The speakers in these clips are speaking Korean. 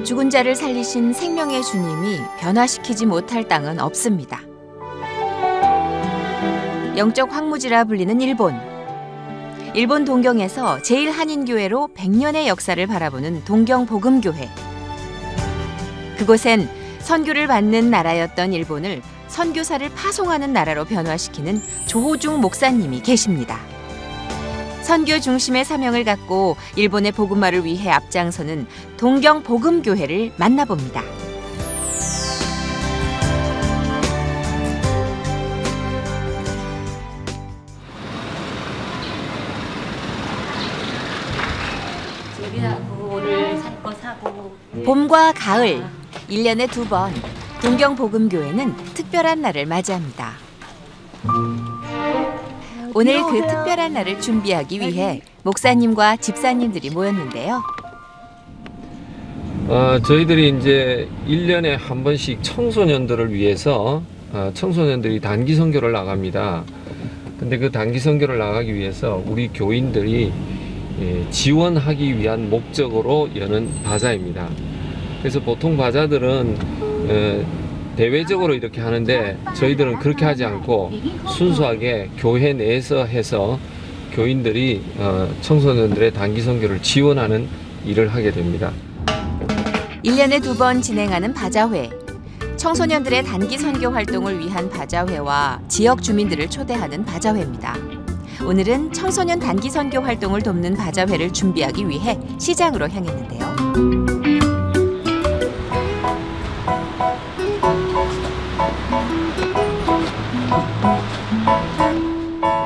죽은 자를 살리신 생명의 주님이 변화시키지 못할 땅은 없습니다. 영적 황무지라 불리는 일본. 일본 동경에서 제1한인교회로 100년의 역사를 바라보는 동경복음교회. 그곳엔 선교를 받는 나라였던 일본을 선교사를 파송하는 나라로 변화시키는 조호중 목사님이 계십니다. 선교 중심의 사명을 갖고 일본의 복음화를 위해 앞장서는 동경복음교회를 만나봅니다. 오늘 살 거 사고. 봄과 가을, 1년에 2번 동경복음교회는 특별한 날을 맞이합니다. 오늘 그 특별한 날을 준비하기 위해 목사님과 집사님들이 모였는데요. 저희들이 이제 1년에 한 번씩 청소년들을 위해서 청소년들이 단기 선교를 나갑니다. 근데 그 단기 선교를 나가기 위해서 우리 교인들이 지원하기 위한 목적으로 여는 바자입니다. 그래서 보통 바자들은 대외적으로 이렇게 하는데 저희들은 그렇게 하지 않고 순수하게 교회 내에서 해서 교인들이 청소년들의 단기 선교를 지원하는 일을 하게 됩니다. 1년에 2번 진행하는 바자회. 청소년들의 단기 선교 활동을 위한 바자회와 지역 주민들을 초대하는 바자회입니다. 오늘은 청소년 단기 선교 활동을 돕는 바자회를 준비하기 위해 시장으로 향했는데요.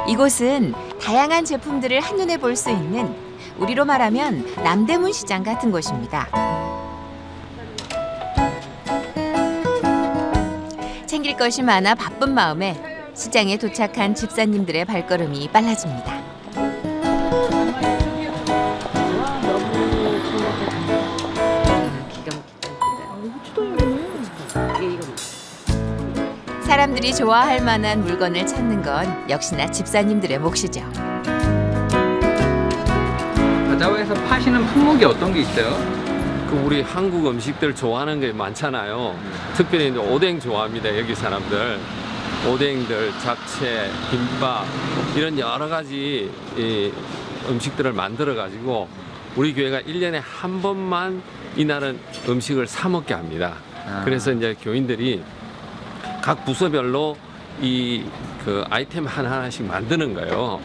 이곳은 다양한 제품들을 한눈에 볼 수 있는, 우리로 말하면 남대문 시장 같은 곳입니다. 챙길 것이 많아 바쁜 마음에 시장에 도착한 집사님들의 발걸음이 빨라집니다. 사람들이 좋아할 만한 물건을 찾는 건 역시나 집사님들의 몫이죠. 바자회에서 파시는 품목이 어떤 게 있어요? 우리 한국 음식들 좋아하는 게 많잖아요. 특별히 이제 오뎅 좋아합니다. 여기 사람들. 오뎅들, 잡채, 김밥 이런 여러 가지 음식들을 만들어 가지고 우리 교회가 1년에 한 번만 이날은 음식을 사 먹게 합니다. 그래서 이제 교인들이 각 부서별로 그 아이템 하나하나씩 만드는 거예요.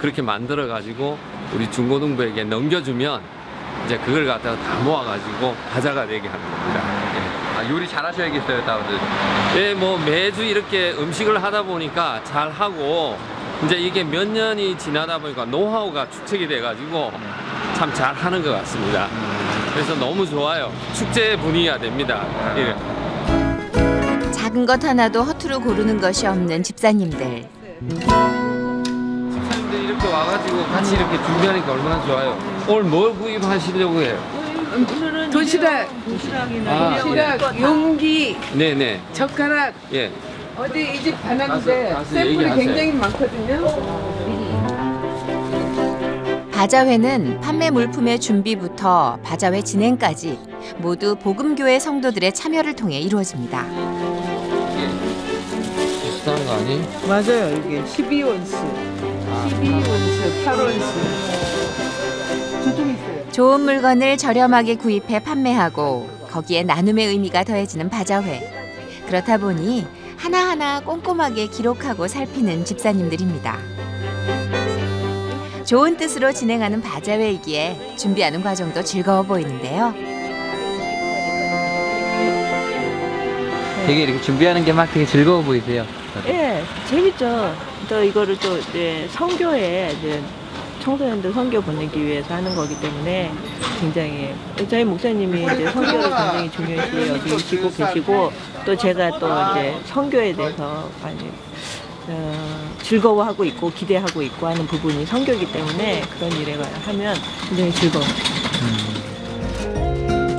그렇게 만들어 가지고 우리 중고등부에게 넘겨주면 이제 그걸 갖다가 다 모아가지고 바자가 되게 하는 겁니다. 요리 잘하셔야겠어요, 다들. 예, 뭐 매주 이렇게 음식을 하다 보니까 잘 하고 이제 이게 몇 년이 지나다 보니까 노하우가 축적이 돼가지고 참 잘 하는 것 같습니다. 그래서 너무 좋아요. 축제 분위기가 됩니다. 예. 작은 것 하나도 허투루 고르는 것이 없는 집사님들. 집사님들 이렇게 와가지고 같이 이렇게 준비하니까 얼마나 좋아요. 오늘 뭘 구입하시려고 해요? 도시락, 용기, 네네. 젓가락. 예. 어디 이 집 가는데 샘플이 얘기하세요. 굉장히 많거든요. 바자회는 판매 물품의 준비부터 바자회 진행까지 모두 복음교회 성도들의 참여를 통해 이루어집니다. 비슷한 거 아니? 맞아요. 이게 12온스, 8온스. 저쪽에 있어요. 좋은 물건을 저렴하게 구입해 판매하고 거기에 나눔의 의미가 더해지는 바자회. 그렇다 보니 하나하나 꼼꼼하게 기록하고 살피는 집사님들입니다. 좋은 뜻으로 진행하는 바자회이기에 준비하는 과정도 즐거워 보이는데요. 되게 이렇게 준비하는 게 막 되게 즐거워 보이세요. 예, 재밌죠. 또 이거를 또 이제 선교에 이제 청소년들 선교 보내기 위해서 하는 거기 때문에 굉장히 저희 목사님이 이제 선교를 굉장히 중요시 여기시고 계시고 또 제가 또 이제 선교에 대해서 많이 즐거워하고 있고 기대하고 있고 하는 부분이 선교이기 때문에 그런 일에 하면 굉장히 즐거워요.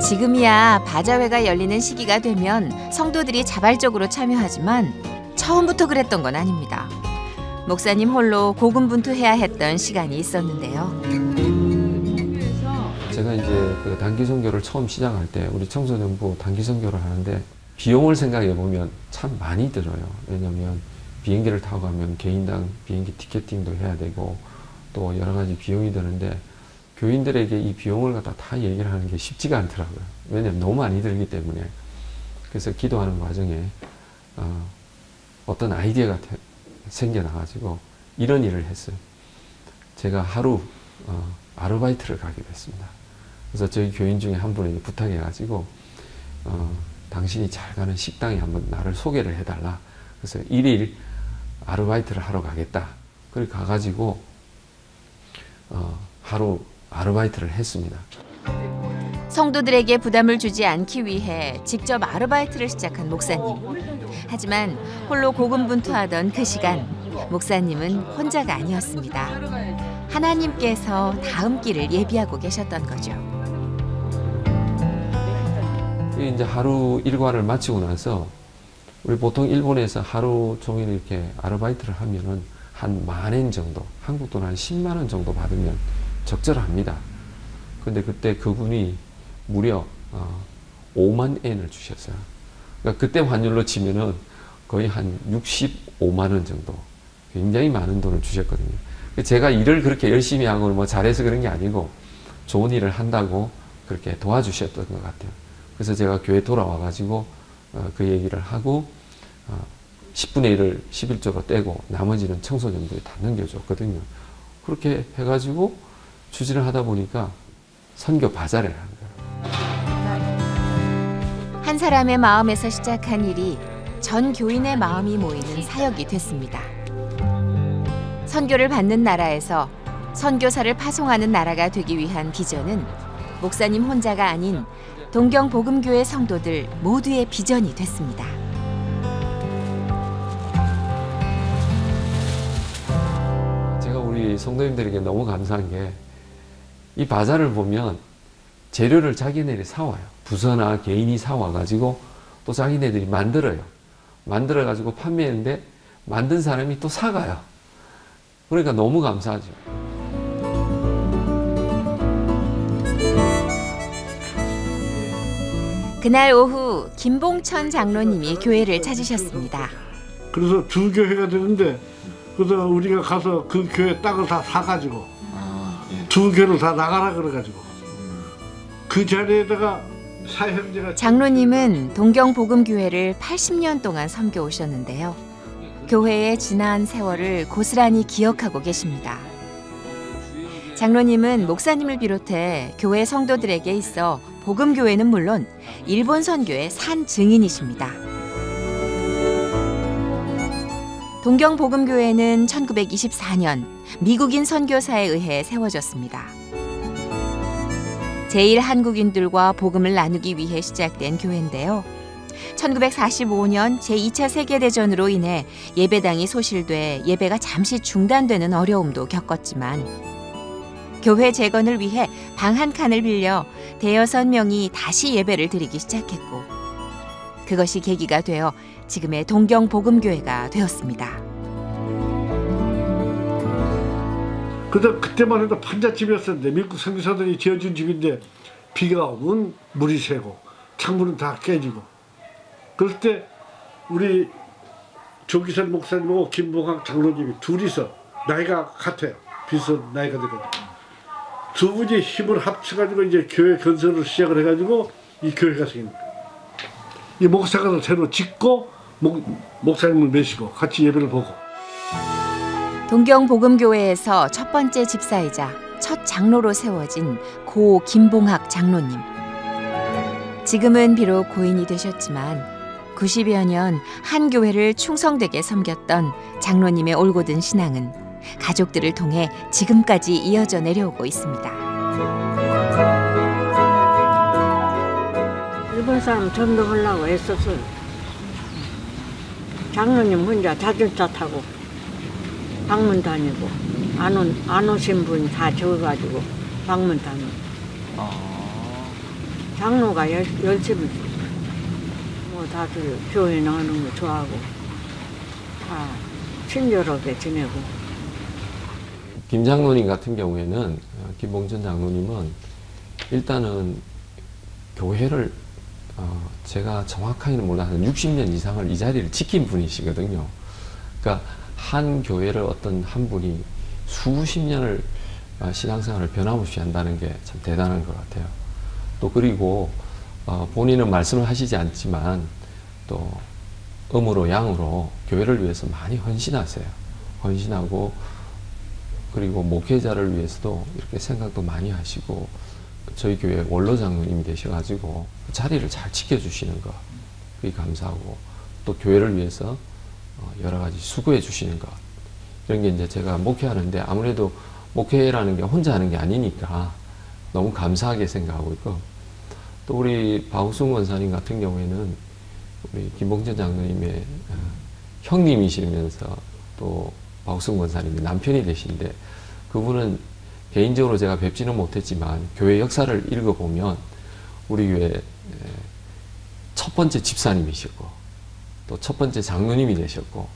지금이야 바자회가 열리는 시기가 되면 성도들이 자발적으로 참여하지만 처음부터 그랬던 건 아닙니다. 목사님 홀로 고군분투해야 했던 시간이 있었는데요. 제가 이제 그 단기 선교를 처음 시작할 때 우리 청소년부 단기 선교를 하는데 비용을 생각해 보면 참 많이 들어요. 왜냐하면 비행기를 타고 가면 개인당 비행기 티켓팅도 해야 되고 또 여러 가지 비용이 드는데 교인들에게 이 비용을 갖다 다 얘기를 하는 게 쉽지가 않더라고요. 왜냐하면 너무 많이 들기 때문에. 그래서 기도하는 과정에 어떤 아이디어가 생겨나가지고 이런 일을 했어요. 제가 하루 아르바이트를 가게 됐습니다. 그래서 저희 교인 중에 한 분에게 부탁해가지고 당신이 잘 가는 식당에 한번 나를 소개를 해달라. 그래서 1일 아르바이트를 하러 가겠다. 그래 가가지고 하루 아르바이트를 했습니다. 성도들에게 부담을 주지 않기 위해 직접 아르바이트를 시작한 목사님. 하지만 홀로 고군분투하던 그 시간, 목사님은 혼자가 아니었습니다. 하나님께서 다음 길을 예비하고 계셨던 거죠. 이제 하루 일과를 마치고 나서 우리 보통 일본에서 하루 종일 이렇게 아르바이트를 하면은 한 10,000엔 정도, 한국 돈 한 10만 원 정도 받으면 적절합니다. 근데 그때 그분이 무려 5만 엔을 주셨어요. 그러니까 그때 환율로 치면은 거의 한 65만 원 정도, 굉장히 많은 돈을 주셨거든요. 제가 일을 그렇게 열심히 하고 뭐 잘해서 그런 게 아니고 좋은 일을 한다고 그렇게 도와주셨던 것 같아요. 그래서 제가 교회 돌아와가지고 그 얘기를 하고 10분의 1을 11조로 떼고 나머지는 청소년부에 다 넘겨줬거든요. 그렇게 해가지고 추진을 하다 보니까 선교 바자회를 한 거예요. 한 사람의 마음에서 시작한 일이 전 교인의 마음이 모이는 사역이 됐습니다. 선교를 받는 나라에서 선교사를 파송하는 나라가 되기 위한 비전은 목사님 혼자가 아닌 동경복음교회 성도들 모두의 비전이 됐습니다. 제가 우리 성도님들에게 너무 감사한 게 이 바자를 보면 재료를 자기네들이 사와요. 부서나 개인이 사와가지고 또 자기네들이 만들어요. 만들어가지고 판매했는데 만든 사람이 또 사가요. 그러니까 너무 감사하죠. 그날 오후 김봉천 장로님이 교회를 찾으셨습니다. 그래서 두 교회가 되는데 그래서 우리가 가서 그 교회 땅을 다 사가지고 두 교회를 다 나가라 그래가지고 그 자리에다가 사형제가 장로님은 동경복음교회를 80년 동안 섬겨 오셨는데요. 교회의 지난 세월을 고스란히 기억하고 계십니다. 장로님은 목사님을 비롯해 교회 성도들에게 있어 복음교회는 물론 일본 선교의 산 증인이십니다. 동경복음교회는 1924년 미국인 선교사에 의해 세워졌습니다. 제1한국인들과 복음을 나누기 위해 시작된 교회인데요. 1945년 제2차 세계대전으로 인해 예배당이 소실돼 예배가 잠시 중단되는 어려움도 겪었지만 교회 재건을 위해 방 한 칸을 빌려 5-6명이 다시 예배를 드리기 시작했고 그것이 계기가 되어 지금의 동경복음교회가 되었습니다. 그때만 해도 판잣집이었었는데 미국 선교사들이 지어준 집인데 비가 오면 물이 새고 창문은 다 깨지고 그럴 때 우리 조기선 목사님하고 김봉학 장로님이 둘이서 나이가 같아요. 비슷한 나이가 되거든요. 두 분이 힘을 합쳐가지고 이제 교회 건설을 시작을 해가지고 이 교회가 생깁니다. 이 목사관을 새로 짓고 목사님을 모시고 같이 예배를 보고. 동경복음교회에서 첫 번째 집사이자 첫 장로로 세워진 고 김봉학 장로님. 지금은 비록 고인이 되셨지만 90여 년 한 교회를 충성되게 섬겼던 장로님의 올곧은 신앙은 가족들을 통해 지금까지 이어져 내려오고 있습니다. 일본 사람 전도하려고 애썼어요. 장로님 혼자 자동차 타고 방문 다니고 안 오신 분 다 적어가지고 방문 다니고 장로가 열심히 뭐 다들 교회 나오는 거 좋아하고 다 친절하게 지내고. 김 장로님 같은 경우에는 김봉천 장로님은 일단은 교회를 제가 정확하게는 몰라도 60년 이상을 이 자리를 지킨 분이시거든요. 그러니까 한 교회를 어떤 한 분이 수십 년을 신앙생활을 변함없이 한다는 게 참 대단한 것 같아요. 또 그리고 본인은 말씀을 하시지 않지만 또 음으로 양으로 교회를 위해서 많이 헌신하세요. 헌신하고 그리고 목회자를 위해서도 이렇게 생각도 많이 하시고 저희 교회 원로 장로님이 되셔가지고 자리를 잘 지켜주시는 것 그게 감사하고 또 교회를 위해서 여러 가지 수고해 주시는 것 이런 게 이제 제가 목회하는데 아무래도 목회라는 게 혼자 하는 게 아니니까 너무 감사하게 생각하고 있고 또 우리 박우순 권사님 같은 경우에는 우리 김봉전 장로님의 형님이시면서 또 박우순 권사님의 남편이 되신데 그분은 개인적으로 제가 뵙지는 못했지만 교회 역사를 읽어보면 우리 교회 첫 번째 집사님이셨고 또 첫 번째 장로님이 되셨고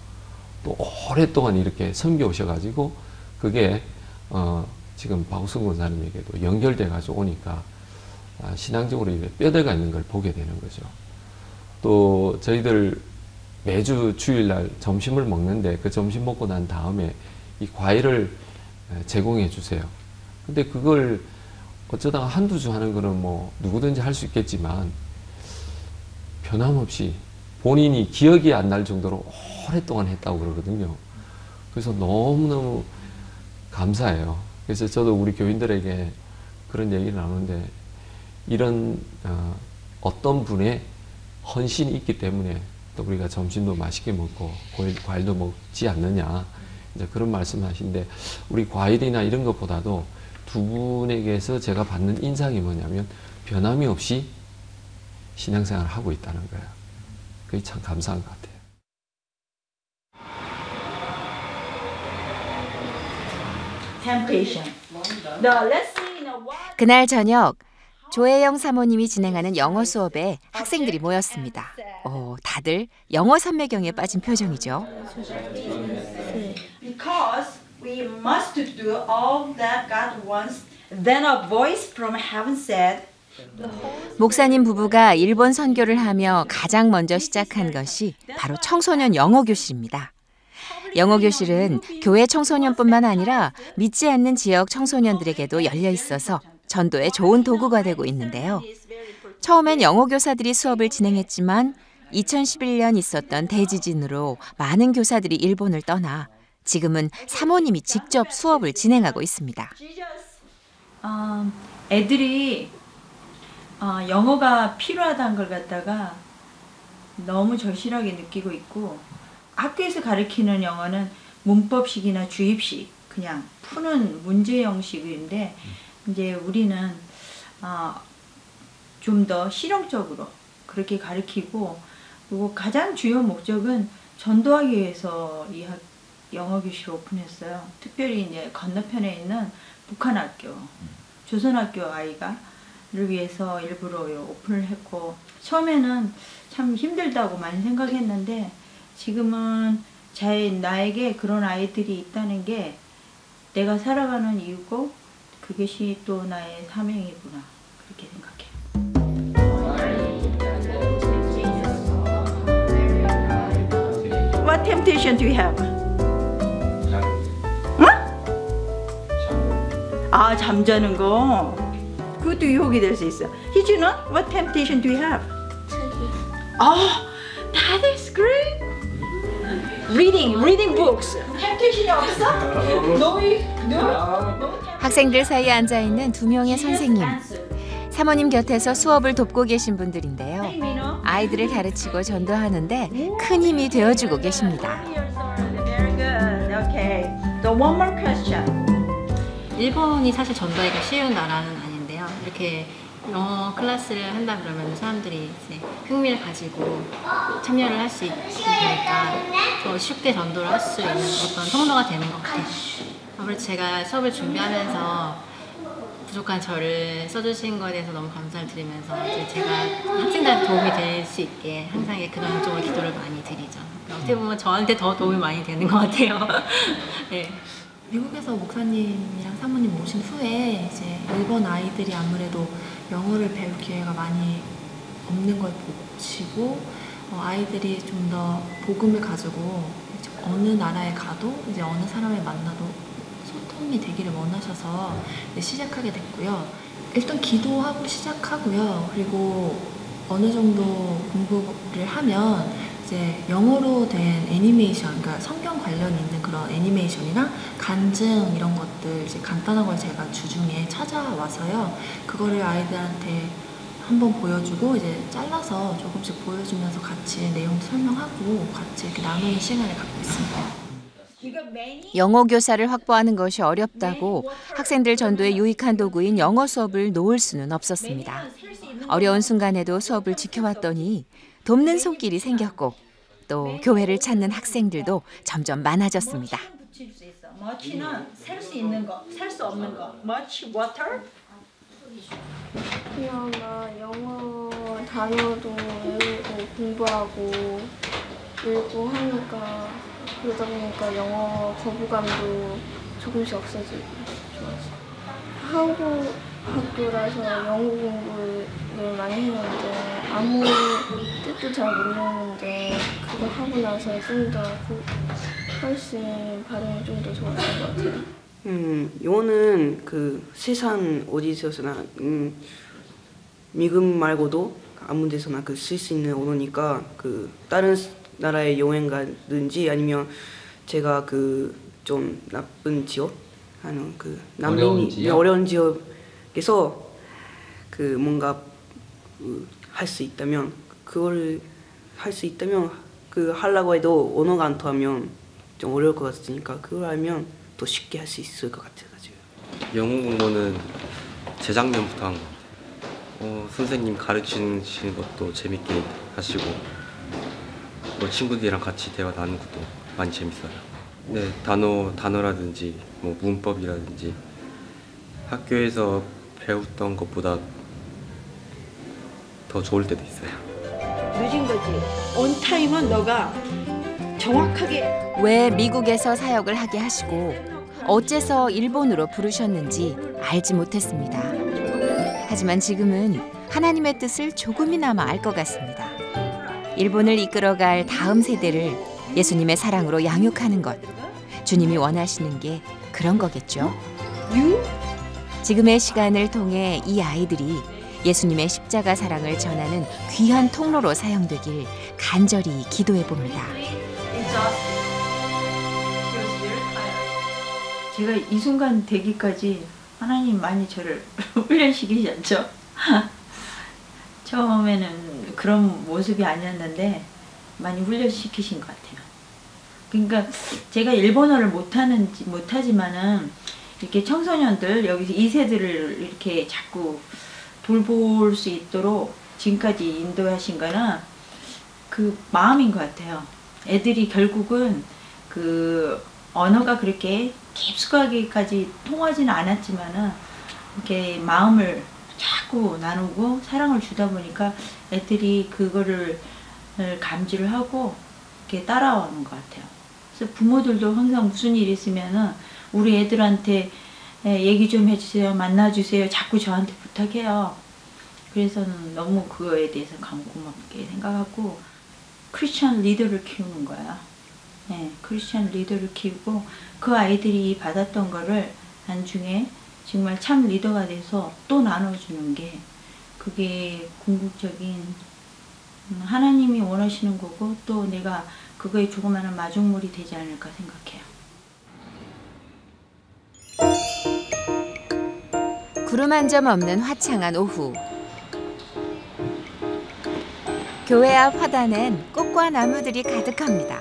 또 오랫동안 이렇게 섬겨오셔가지고 그게 지금 박우순 권사님에게도 연결돼 가지고 오니까 신앙적으로 이렇게 뼈대가 있는 걸 보게 되는 거죠. 또 저희들 매주 주일날 점심을 먹는데 그 점심 먹고 난 다음에 이 과일을 제공해 주세요. 근데 그걸 어쩌다가 한두 주 하는 거는 뭐 누구든지 할 수 있겠지만 변함없이 본인이 기억이 안 날 정도로 오랫동안 했다고 그러거든요. 그래서 너무너무 감사해요. 그래서 저도 우리 교인들에게 그런 얘기를 나누는데 이런 어떤 분의 헌신이 있기 때문에 또 우리가 점심도 맛있게 먹고 과일도 먹지 않느냐 이제 그런 말씀하시는데 우리 과일이나 이런 것보다도 두 분에게서 제가 받는 인상이 뭐냐면 변함이 없이 신앙생활을 하고 있다는 거예요. 그게 참 감사한 것 같아요. 그날 저녁 조혜영 사모님이 진행하는 영어 수업에 학생들이 모였습니다. 다들 영어 삼매경에 빠진 표정이죠. Because we must do all that God wants. Then a voice from heaven said. 목사님 부부가 일본 선교를 하며 가장 먼저 시작한 것이 바로 청소년 영어 교실입니다. 영어 교실은 교회 청소년뿐만 아니라 믿지 않는 지역 청소년들에게도 열려 있어서 전도에 좋은 도구가 되고 있는데요. 처음엔 영어 교사들이 수업을 진행했지만 2011년 있었던 대지진으로 많은 교사들이 일본을 떠나 지금은 사모님이 직접 수업을 진행하고 있습니다. 애들이 영어가 필요하다는 걸 갖다가 너무 절실하게 느끼고 있고 학교에서 가르치는 영어는 문법식이나 주입식 그냥 푸는 문제 형식인데 이제 우리는 좀 더 실용적으로 그렇게 가르치고 그리고 가장 주요 목적은 전도하기 위해서 이 영어 교실을 오픈했어요. 특별히 이제 건너편에 있는 북한 학교, 조선학교 아이가를 위해서 일부러 오픈을 했고 처음에는 참 힘들다고 많이 생각했는데 지금은 나에게 그런 아이들이 있다는 게 내가 살아가는 이유고 그것이 또 나의 사명이구나 그렇게 생각해요. What temptation do you have? 잠자는 거. 그것도 유혹이 될 수 있어. 희준은 what temptation do you have? That is great. Reading books. temptation이 없어? No. 학생들 사이에 앉아있는 두 명의 선생님. 사모님 곁에서 수업을 돕고 계신 분들인데요. 아이들을 가르치고 전도하는데 큰 힘이 되어주고 계십니다. Very good. Okay. So one more question. 일본이 사실 전도하기가 쉬운 나라는 아닌데요. 이렇게 영어 클래스를 한다 그러면 사람들이 이제 흥미를 가지고 참여를 할 수 있으니까 더 쉽게 전도를 할 수 있는 어떤 통로가 되는 것 같아요. 아무래도 제가 수업을 준비하면서 부족한 저를 써주신 거에 대해서 너무 감사를 드리면서 이제 제가 학생들한테 도움이 될 수 있게 항상 그런 쪽으로 기도를 많이 드리죠. 어떻게 보면 저한테 더 도움이 많이 되는 것 같아요. 네. 미국에서 목사님이랑 사모님 모신 후에 이제 일본 아이들이 아무래도 영어를 배울 기회가 많이 없는 걸 보시고 아이들이 좀 더 복음을 가지고 어느 나라에 가도 이제 어느 사람을 만나도 소통이 되기를 원하셔서 시작하게 됐고요. 일단 기도하고 시작하고요. 그리고 어느 정도 공부를 하면 이제 영어로 된 애니메이션, 그러니까 성경 관련 있는 그런 애니메이션이나 간증 이런 것들 이제 간단한 걸 제가 주중에 찾아와서요. 그거를 아이들한테 한번 보여주고 이제 잘라서 조금씩 보여주면서 같이 내용 설명하고 같이 이렇게 나누는 시간을 갖고 있습니다. 영어 교사를 확보하는 것이 어렵다고 학생들 전도에 유익한 도구인 영어 수업을 놓을 수는 없었습니다. 어려운 순간에도 수업을 지켜왔더니 돕는 손길이 생겼고 또 교회를 찾는 학생들도 점점 많아졌습니다. 머치는 살 수 있는 거, 살 수 없는 거. 머치, water. 그냥 나 영어 단어도 외우고 공부하고 읽고 하니까 그러다 보니까 영어 거부감도 조금씩 없어지고 좋았어. 한국 학교라서 영어 공부를 많이 했는데 아무 뜻도 잘 모르는데 그거 하고 나서 좀 더 훨씬 발음이 좀 더 좋아진 것 같아요. 영어는 그 세상 어디서나 미국 말고도 아무 데서나 그 쓸 수 있는 언어니까 그 다른 나라에 여행 가든지 아니면 제가 그 좀 나쁜 지역 하는 그 난민이 어려운 지역에서 그 뭔가 할 수 있다면 그걸 할 수 있다면 그 하려고 해도 언어가 안 통하면 좀 어려울 것 같으니까 그걸 알면 더 쉽게 할 수 있을 것 같아가지고. 영어 공부는 재작년부터 한 것 같아요. 선생님 가르치는 것도 재밌게 하시고 뭐 친구들이랑 같이 대화 나누는 것도 많이 재밌어요. 네, 단어라든지 뭐 문법이라든지 학교에서 배웠던 것보다 더 좋을 때도 있어요. 늦은 거지. on time은 너가 정확하게. 왜 미국에서 사역을 하게 하시고 어째서 일본으로 부르셨는지 알지 못했습니다. 하지만 지금은 하나님의 뜻을 조금이나마 알 것 같습니다. 일본을 이끌어갈 다음 세대를 예수님의 사랑으로 양육하는 것. 주님이 원하시는 게 그런 거겠죠. 지금의 시간을 통해 이 아이들이 예수님의 십자가 사랑을 전하는 귀한 통로로 사용되길 간절히 기도해 봅니다. 제가 이 순간 되기까지 하나님 많이 저를 훈련시키셨죠. 처음에는 그런 모습이 아니었는데 많이 훈련시키신 것 같아요. 그러니까 제가 일본어를 못하지만은 이렇게 청소년들 여기서 2세들을 이렇게 자꾸 돌볼 수 있도록 지금까지 인도하신 거는 그 마음인 것 같아요. 애들이 결국은 그 언어가 그렇게 깊숙하게까지 통하지는 않았지만은 이렇게 마음을 자꾸 나누고 사랑을 주다 보니까 애들이 그거를 감지를 하고 이렇게 따라오는 것 같아요. 그래서 부모들도 항상 무슨 일 있으면은 우리 애들한테 얘기 좀 해주세요, 만나주세요, 자꾸 저한테 부탁해요. 그래서는 너무 그거에 대해서 고맙게 생각하고 크리스천 리더를 키우는 거야. 네, 크리스천 리더를 키우고 그 아이들이 받았던 거를 나중에 정말 참 리더가 돼서 또 나눠주는 게 그게 궁극적인 하나님이 원하시는 거고 또 내가 그거에 조그마한 마중물이 되지 않을까 생각해요. 구름 한 점 없는 화창한 오후. 교회 앞 화단엔 꽃과 나무들이 가득합니다.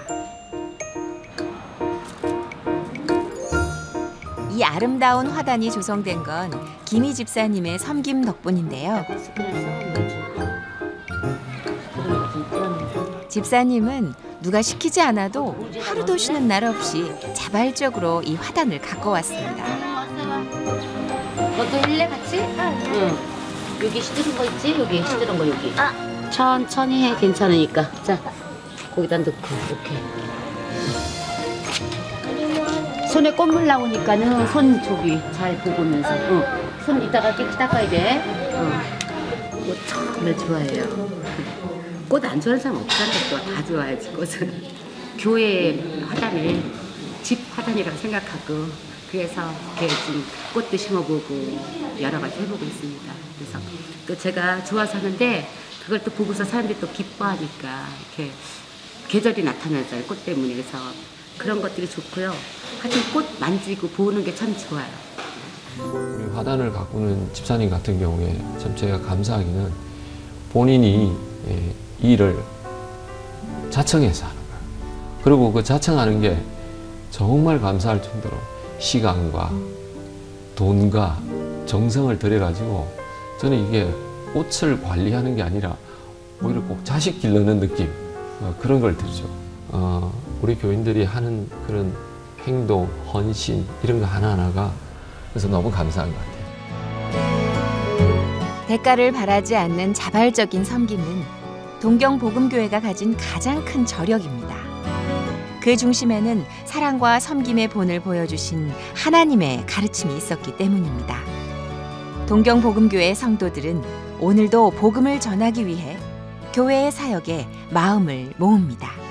이 아름다운 화단이 조성된 건 김희 집사님의 섬김 덕분인데요. 집사님은 누가 시키지 않아도 하루도 쉬는 날 없이 자발적으로 이 화단을 가꿔왔습니다. 너도 할래 같이? 응. 여기 시드는 거 있지? 여기 시드는 거 여기. 천천히 해, 괜찮으니까. 자, 거기다 넣고 이렇게. 손에 꽃물 나오니까는 손 저기 잘 보고면서. 손 이따가 깨끗이 닦아야 돼. 꽃 정말 좋아해요. 꽃 안 좋아하는 사람 없잖아요. 다 좋아해야지 꽃은. 교회 화단을 집 화단이라고 생각하고 그래서 이렇게 좀 꽃도 심어보고 여러 가지 해보고 있습니다. 그래서 또 제가 좋아서 하는데 그걸 또 보고서 사람들이 또 기뻐하니까 이렇게 계절이 나타나잖아요. 꽃 때문에. 그래서 그런 것들이 좋고요. 하여튼 꽃 만지고 보는 게 참 좋아요. 우리 화단을 가꾸는 집사님 같은 경우에 참 제가 감사하기는 본인이 이 일을 자청해서 하는 거예요. 그리고 그 자청하는 게 정말 감사할 정도로 시간과 돈과 정성을 들여가지고 저는 이게 꽃을 관리하는 게 아니라 오히려 꼭 자식 기르는 느낌 그런 걸 들죠. 우리 교인들이 하는 그런 행동, 헌신 이런 거 하나하나가 그래서 너무 감사한 것 같아요. 대가를 바라지 않는 자발적인 섬김은 동경복음교회가 가진 가장 큰 저력입니다. 그 중심에는 사랑과 섬김의 본을 보여주신 하나님의 가르침이 있었기 때문입니다. 동경복음교회 성도들은 오늘도 복음을 전하기 위해 교회의 사역에 마음을 모읍니다.